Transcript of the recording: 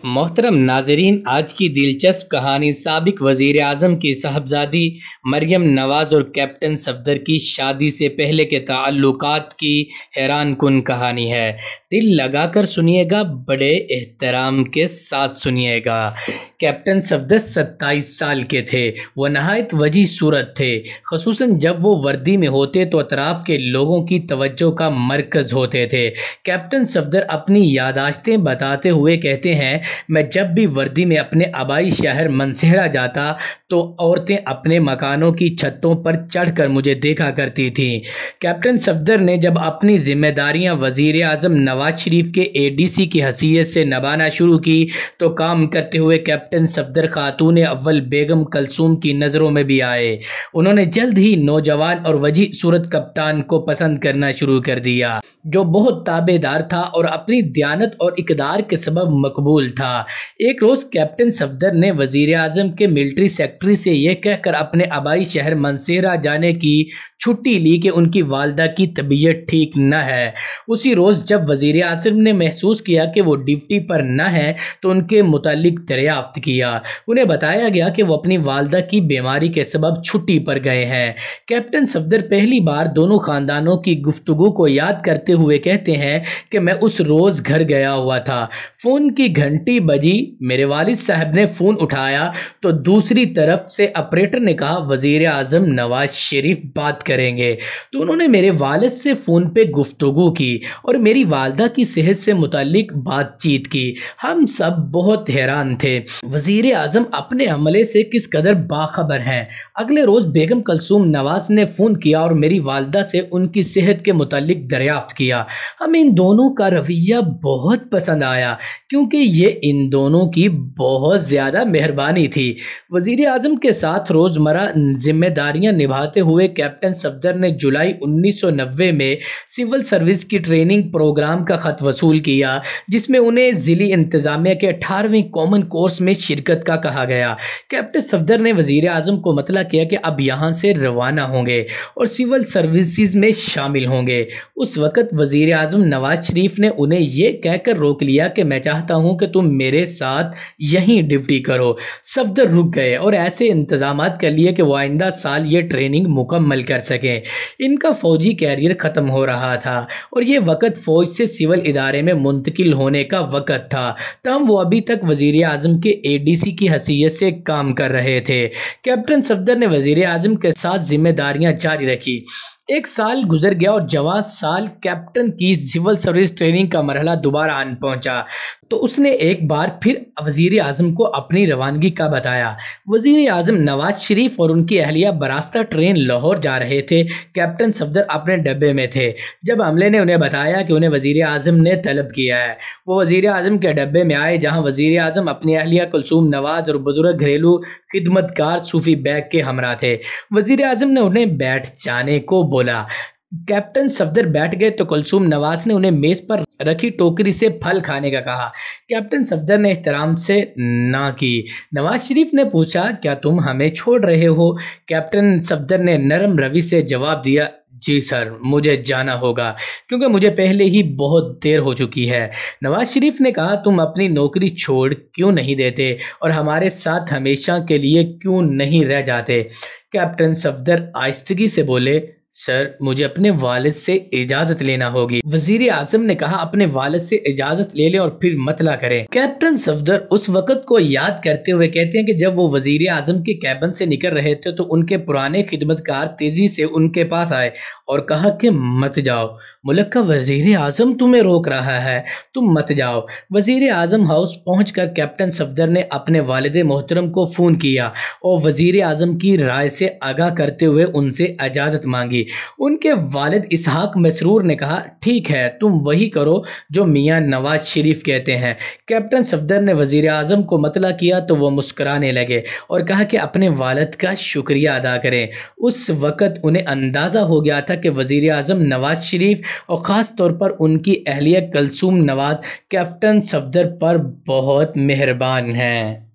محترم ناظرین، آج کی دلچسپ کہانی سابق وزیر اعظم کی صاحبزادی مریم نواز اور کیپٹن صفدر کی شادی سے پہلے کے تعلقات کی حیران کن کہانی ہے۔ دل لگا کر سنیے گا، بڑے احترام کے ساتھ سنیے گا۔ کیپٹن صفدر 27 سال کے تھے۔ وہ نہایت وجیح صورت تھے، خصوصاً جب وہ وردی میں ہوتے تو اطراف کے لوگوں کی توجہ کا مرکز ہوتے تھے۔ کیپٹن صفدر اپنی یادداشتیں بتاتے ہوئے کہتے ہیں، میں جب بھی وردی میں اپنے آبائی شہر منسہرہ جاتا تو عورتیں اپنے مکانوں کی چھتوں پر چڑھ کر مجھے دیکھا کرتی تھیں۔ کیپٹن صفدر نے جب اپنی ذمہ داریاں وزیر اعظم نواز شریف کے ADC کی حیثیت سے نبھانا شروع کی تو کام کرتے ہوئے کیپٹن صفدر خاتون اول بیگم کلثوم کی نظروں میں بھی آئے۔ انہوں نے جلد ہی نوجوان اور وجیح صورت کپتان کو پسند کرنا شروع کر دیا، جو بہت تابع دار تھا اور اپنی دیانت اور اقدار کے سبب مقبول تھا۔ ایک روز کیپٹن صفدر نے وزیر اعظم کے ملٹری سیکرٹری سے یہ کہہ کر اپنے آبائی شہر منسہرہ جانے کی چھٹی لی کہ ان کی والدہ کی طبیعت ٹھیک نہ ہے۔ اسی روز جب وزیر اعظم نے محسوس کیا کہ وہ ڈیوٹی پر نہ ہیں تو ان کے متعلق دریافت کیا۔ انہیں بتایا گیا کہ وہ اپنی والدہ کی بیماری کے سبب چھٹی پر گئے ہیں۔ کیپٹن صفدر پہلی بار دونوں خاندانوں کی گفتگو کو یاد کرتے ہوئے کہتے ہیں کہ میں اس روز گھر گیا ہوا تھا، فون کی گھنٹی بجی، میرے والد صاحب نے فون اٹھایا تو دوسری طرف سے آپریٹر نے کہا وزیر اعظم نواز شریف بات کریں گے، تو انہوں نے میرے والد سے فون پہ گفتگو کی اور میری والدہ کی صحت سے متعلق بات چیت کی۔ ہم سب بہت حیران تھے، وزیر اعظم اپنے عملے سے کس قدر باخبر ہیں۔ اگلے روز بیگم کلثوم نواز نے فون کیا اور میری والدہ سے ان کی صحت کے متعلق دریافت کیا۔ ہمیں ان دونوں کا رویہ بہت پسند آیا کیونکہ یہ ان دونوں کی بہت زیادہ مہربانی تھی۔ وزیر اعظم کے ساتھ روزمرہ ذمہ داریاں نبھاتے ہوئے کیپٹن صفدر نے جولائی 1990 میں سول سروس کی ٹریننگ پروگرام کا خط وصول کیا، جس میں انہیں ضلعی انتظامیہ کے 18ویں کامن کورس میں شرکت کا کہا گیا۔ کیپٹن صفدر نے وزیر اعظم کو مطلع کیا کہ اب یہاں سے روانہ ہوں گے اور سول سروسز میں شامل ہوں گے۔ اس وقت وزیر اعظم نواز شریف نے انہیں یہ کہہ کر روک لیا کہ میں چاہتا ہوں کہ تم میرے ساتھ یہیں ڈیوٹی کرو۔ صفدر رک گئے اور ایسے انتظامات کر لیے کہ وہ آئندہ سال یہ ٹریننگ مکمل کر سکیں۔ ان کا فوجی کیریئر ختم ہو رہا تھا اور یہ وقت فوج سے سول ادارے میں منتقل ہونے کا وقت تھا، تاہم وہ ابھی تک وزیر اعظم کے ADC کی حیثیت سے کام کر رہے تھے۔ کیپٹن صفدر نے وزیر اعظم کے ساتھ ذمہ داریاں جاری رکھی۔ ایک سال گزر گیا اور جواں سال کیپٹن کی سول سروس ٹریننگ کا مرحلہ دوبارہ آن پہنچا تو اس نے ایک بار پھر وزیر اعظم کو اپنی روانگی کا بتایا۔ وزیر اعظم نواز شریف اور ان کی اہلیہ براستہ ٹرین لاہور جا رہے تھے۔ کیپٹن صفدر اپنے ڈبے میں تھے جب عملے نے انہیں بتایا کہ انہیں وزیر اعظم نے طلب کیا ہے۔ وہ وزیر اعظم کے ڈبے میں آئے جہاں وزیر اعظم اپنی اہلیہ کلثوم نواز اور بزرگ گھریلو خدمتگار صوفی بیگ کے ہمراہ تھے۔ وزیر اعظم نے انہیں بیٹھ جانے کو بولا۔ کیپٹن صفدر بیٹھ گئے تو کلثوم نواز نے انہیں میز پر رکھی ٹوکری سے پھل کھانے کا کہا۔ کیپٹن صفدر نے احترام سے نہ کی۔ نواز شریف نے پوچھا کیا تم ہمیں چھوڑ رہے ہو؟ کیپٹن صفدر نے نرم روی سے جواب دیا، جی سر، مجھے جانا ہوگا کیونکہ مجھے پہلے ہی بہت دیر ہو چکی ہے۔ نواز شریف نے کہا تم اپنی نوکری چھوڑ کیوں نہیں دیتے اور ہمارے ساتھ ہمیشہ کے لیے کیوں نہیں رہ جاتے؟ کیپٹن صفدر آہستگی سے بولے، سر مجھے اپنے والد سے اجازت لینا ہوگی۔ وزیر اعظم نے کہا اپنے والد سے اجازت لے لیں اور پھر مطلع کریں۔ کیپٹن صفدر اس وقت کو یاد کرتے ہوئے کہتے ہیں کہ جب وہ وزیر اعظم کے کیبن سے نکل رہے تھے تو ان کے پرانے خدمتگار تیزی سے ان کے پاس آئے اور کہا کہ مت جاؤ، ملک کا وزیر اعظم تمہیں روک رہا ہے، تم مت جاؤ۔ وزیر اعظم ہاؤس پہنچ کر کیپٹن صفدر نے اپنے والد محترم کو فون کیا اور وزیر اعظم کی رائے سے آگاہ کرتے ہوئے ان سے اجازت مانگی۔ ان کے والد اسحاق مسرور نے کہا ٹھیک ہے، تم وہی کرو جو میاں نواز شریف کہتے ہیں۔ کیپٹن صفدر نے وزیر اعظم کو مطلع کیا تو وہ مسکرانے لگے اور کہا کہ اپنے والد کا شکریہ ادا کریں۔ اس وقت انہیں اندازہ ہو گیا تھا کہ وزیر اعظم نواز شریف اور خاص طور پر ان کی اہلیہ کلثوم نواز کیپٹن صفدر پر بہت مہربان ہیں۔